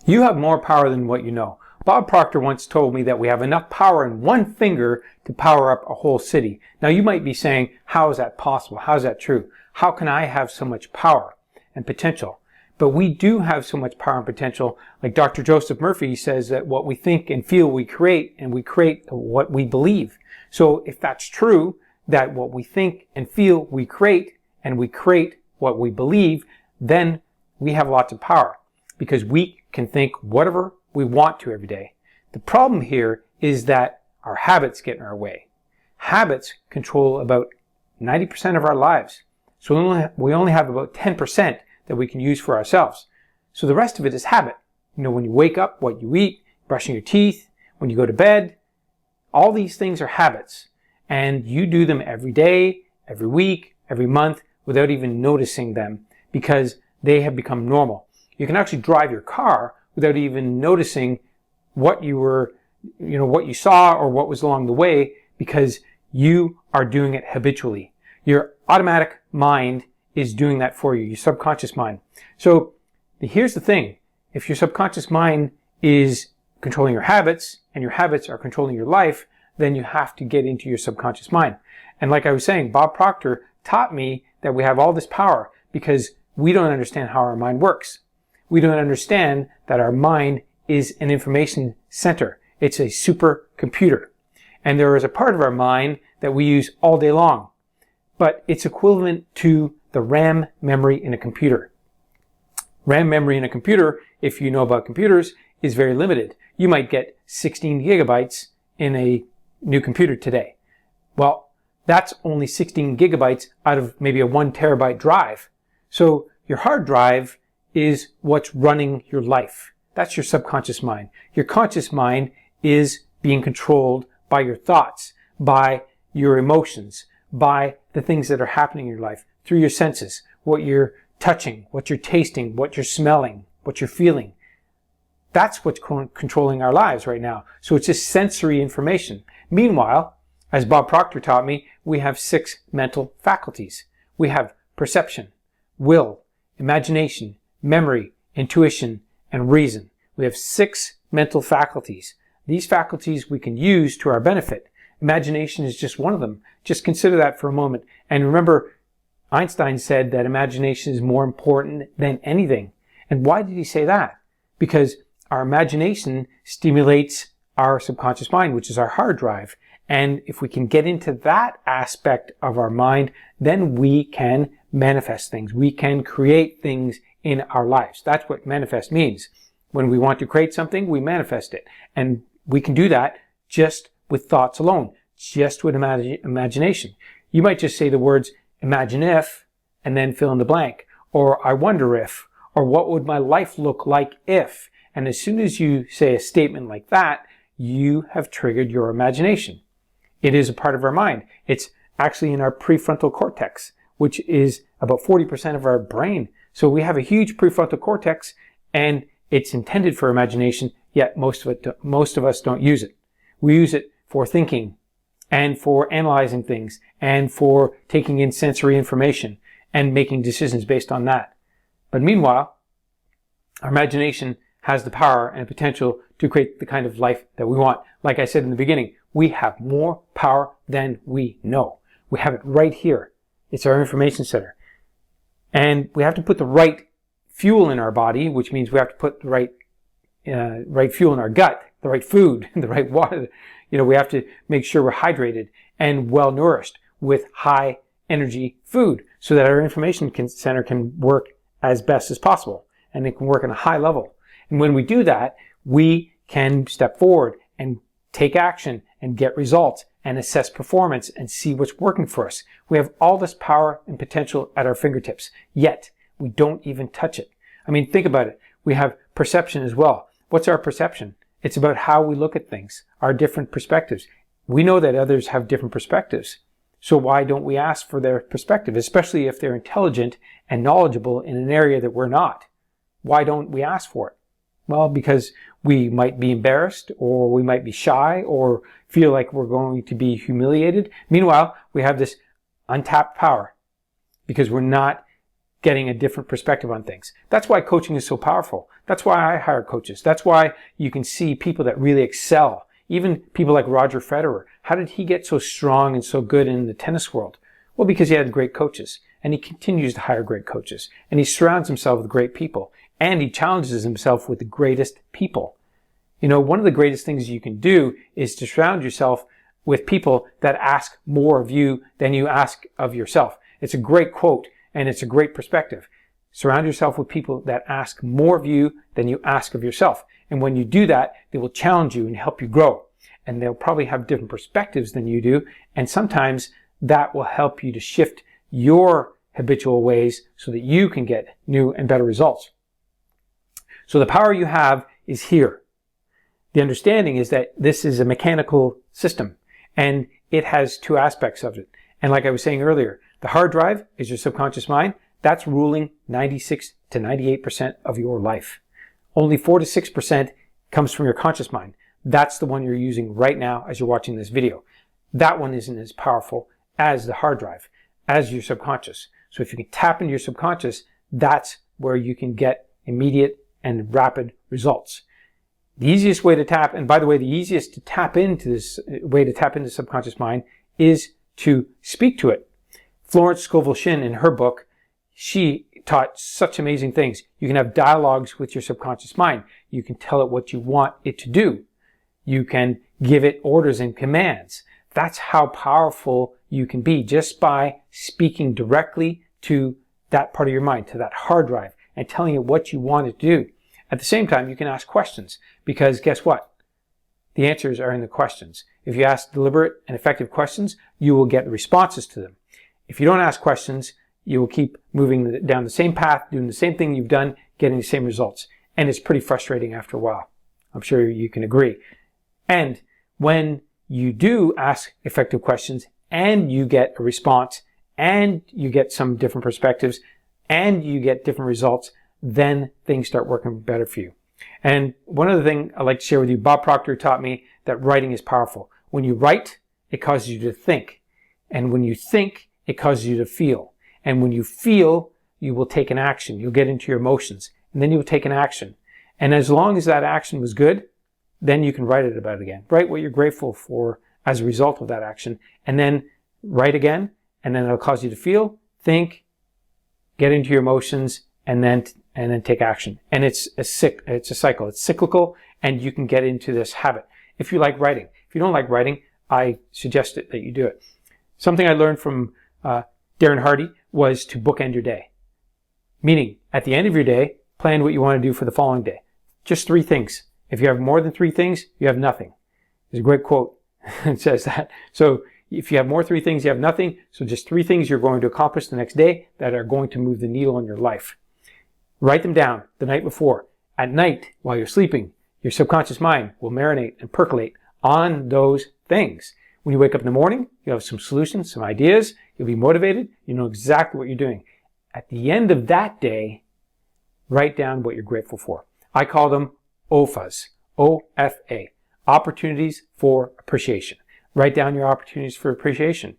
You have more power than what you know. Bob Proctor once told me that we have enough power in one finger to power up a whole city. Now you might be saying, how is that possible? How is that true? How can I have so much power and potential? But we do have so much power and potential. Like Dr. Joseph Murphy says that what we think and feel we create, and we create what we believe. So if that's true, that what we think and feel we create, and we create what we believe, then we have lots of power because we can think whatever we want to every day. The problem here is that our habits get in our way. Habits control about 90% of our lives. So we only have about 10% that we can use for ourselves. So the rest of it is habit. You know, when you wake up, what you eat, brushing your teeth, when you go to bed, all these things are habits. And you do them every day, every week, every month without even noticing them because they have become normal. You can actually drive your car without even noticing what what you saw or what was along the way because you are doing it habitually. Your automatic mind is doing that for you, your subconscious mind. So here's the thing. If your subconscious mind is controlling your habits and your habits are controlling your life, then you have to get into your subconscious mind. And like I was saying, Bob Proctor taught me that we have all this power because we don't understand how our mind works. We don't understand that our mind is an information center. It's a supercomputer. And there is a part of our mind that we use all day long. But it's equivalent to the RAM memory in a computer. RAM memory in a computer, if you know about computers, is very limited. You might get 16 gigabytes in a new computer today. Well, that's only 16 gigabytes out of maybe a 1 terabyte drive. So your hard drive is what's running your life. That's your subconscious mind. Your conscious mind is being controlled by your thoughts, by your emotions, by the things that are happening in your life through your senses, what you're touching, what you're tasting, what you're smelling, what you're feeling. That's what's controlling our lives right now. So it's just sensory information. Meanwhile, as Bob Proctor taught me, we have 6 mental faculties. We have perception, will, imagination, memory, intuition, and reason. We have 6 mental faculties. These faculties we can use to our benefit. Imagination is just one of them. Just consider that for a moment. And remember, Einstein said that imagination is more important than anything. And why did he say that? Because our imagination stimulates our subconscious mind, which is our hard drive. And if we can get into that aspect of our mind, then we can manifest things. We can create things in our lives. That's what manifest means. When we want to create something, we manifest it. And we can do that just with thoughts alone, just with imagination. You might just say the words, imagine if, and then fill in the blank. Or I wonder if, or what would my life look like if? And as soon as you say a statement like that, you have triggered your imagination. It is a part of our mind. It's actually in our prefrontal cortex, which is about 40% of our brain. So we have a huge prefrontal cortex and it's intended for imagination, yet most of us don't use it. We use it for thinking and for analyzing things and for taking in sensory information and making decisions based on that. But meanwhile, our imagination has the power and potential to create the kind of life that we want. Like I said in the beginning, we have more power than we know. We have it right here. It's our information center. And we have to put the right fuel in our body, which means we have to put the right fuel in our gut, the right food, the right water. We have to make sure we're hydrated and well nourished with high energy food so that our information center can work as best as possible and it can work on a high level. And when we do that, we can step forward and take action and get results and assess performance and see what's working for us. We have all this power and potential at our fingertips, yet we don't even touch it. I mean, think about it. We have perception as well. What's our perception? It's about how we look at things, our different perspectives. We know that others have different perspectives. So why don't we ask for their perspective, especially if they're intelligent and knowledgeable in an area that we're not? Why don't we ask for it? Well, because we might be embarrassed or we might be shy or feel like we're going to be humiliated. Meanwhile, we have this untapped power because we're not getting a different perspective on things. That's why coaching is so powerful. That's why I hire coaches. That's why you can see people that really excel. Even people like Roger Federer. How did he get so strong and so good in the tennis world? Well, because he had great coaches, and he continues to hire great coaches, and he surrounds himself with great people, and he challenges himself with the greatest people. You know, one of the greatest things you can do is to surround yourself with people that ask more of you than you ask of yourself. It's a great quote, and it's a great perspective. Surround yourself with people that ask more of you than you ask of yourself. And when you do that, they will challenge you and help you grow. And they'll probably have different perspectives than you do. And sometimes that will help you to shift your habitual ways so that you can get new and better results. So the power you have is here. The understanding is that this is a mechanical system, and it has two aspects of it. And like I was saying earlier, the hard drive is your subconscious mind. That's ruling 96 to 98% of your life. Only 4 to 6% comes from your conscious mind. That's the one you're using right now as you're watching this video. That one isn't as powerful as the hard drive, as your subconscious. So if you can tap into your subconscious, that's where you can get immediate and rapid results. The easiest way to tap, and by the way, the easiest to tap into this way to tap into subconscious mind is to speak to it. Florence Scovel Shinn, in her book, she taught such amazing things. You can have dialogues with your subconscious mind. You can tell it what you want it to do. You can give it orders and commands. That's how powerful you can be just by speaking directly to that part of your mind, to that hard drive, and telling it what you want it to do. At the same time, you can ask questions, because guess what? The answers are in the questions. If you ask deliberate and effective questions, you will get responses to them. If you don't ask questions, you will keep moving down the same path, doing the same thing you've done, getting the same results. And it's pretty frustrating after a while. I'm sure you can agree. And when you do ask effective questions and you get a response and you get some different perspectives and you get different results, then things start working better for you. And one other thing I'd like to share with you, Bob Proctor taught me that writing is powerful. When you write, it causes you to think. And when you think, it causes you to feel. And when you feel, you will take an action. You'll get into your emotions. And then you'll take an action. And as long as that action was good, then you can write it about it again. Write what you're grateful for as a result of that action. And then write again. And then it'll cause you to feel, think, get into your emotions, and then take action. And it's a cycle. It's cyclical, and you can get into this habit. If you like writing. If you don't like writing, I suggest that you do it. Something I learned from Darren Hardy was to bookend your day. Meaning, at the end of your day, plan what you want to do for the following day. Just 3 things. If you have more than 3 things, you have nothing. There's a great quote that says that. So if you have more 3 things, you have nothing. So just 3 things you're going to accomplish the next day that are going to move the needle in your life. Write them down the night before. At night, while you're sleeping, your subconscious mind will marinate and percolate on those things. When you wake up in the morning, you have some solutions, some ideas. You'll be motivated. You know exactly what you're doing. At the end of that day, write down what you're grateful for. I call them OFAs, O-F-A, opportunities for appreciation. Write down your opportunities for appreciation.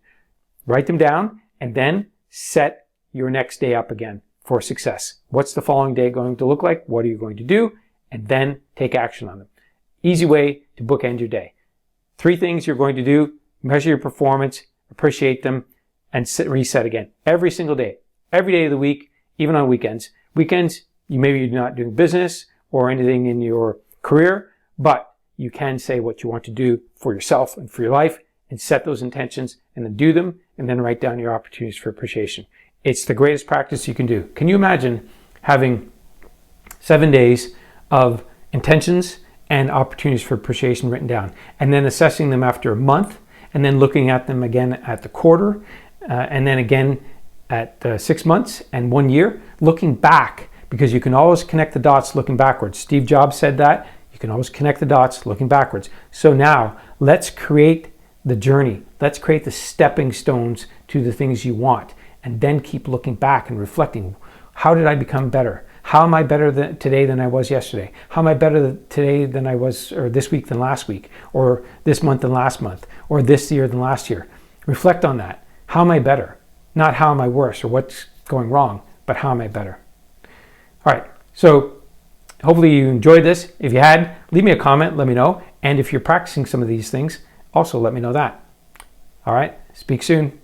Write them down and then set your next day up again for success. What's the following day going to look like? What are you going to do? And then take action on them. Easy way to bookend your day. 3 things you're going to do: measure your performance, appreciate them, and reset again. Every single day. Every day of the week, even on weekends. Weekends, maybe you're not doing business or anything in your career, but you can say what you want to do for yourself and for your life and set those intentions and then do them and then write down your opportunities for appreciation. It's the greatest practice you can do. Can you imagine having 7 days of intentions and opportunities for appreciation written down, and then assessing them after a month, and then looking at them again at the quarter, and then again at 6 months and 1 year, looking back, because you can always connect the dots looking backwards. Steve Jobs said that. You can always connect the dots looking backwards. So now, let's create the journey. Let's create the stepping stones to the things you want, and then keep looking back and reflecting. How did I become better? How am I better today than I was yesterday? How am I better today than I was, or this week than last week, or this month than last month, or this year than last year? Reflect on that. How am I better? Not how am I worse or what's going wrong, but how am I better? All right, so hopefully you enjoyed this. If you had, leave me a comment, let me know. And if you're practicing some of these things, also let me know that. All right, speak soon.